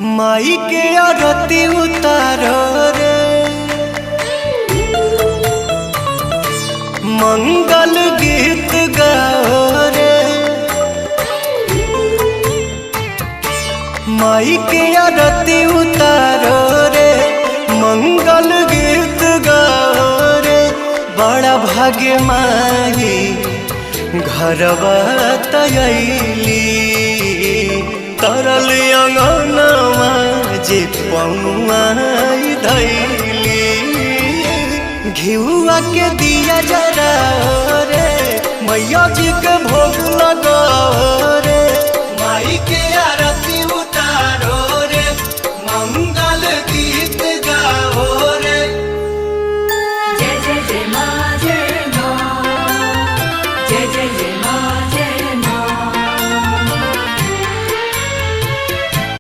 माई के आरती उतारो रे, मंगल गीत गाओ रे। माई के आरती उतारो रे, मंगल गीत गाओ रे। बड़ा भाग्य माई घरवा तयली, तरल अंगनवा जे पौआई धैली। घिउआ के दिया जरा रे, मैया जी के भोग लगाओ रे।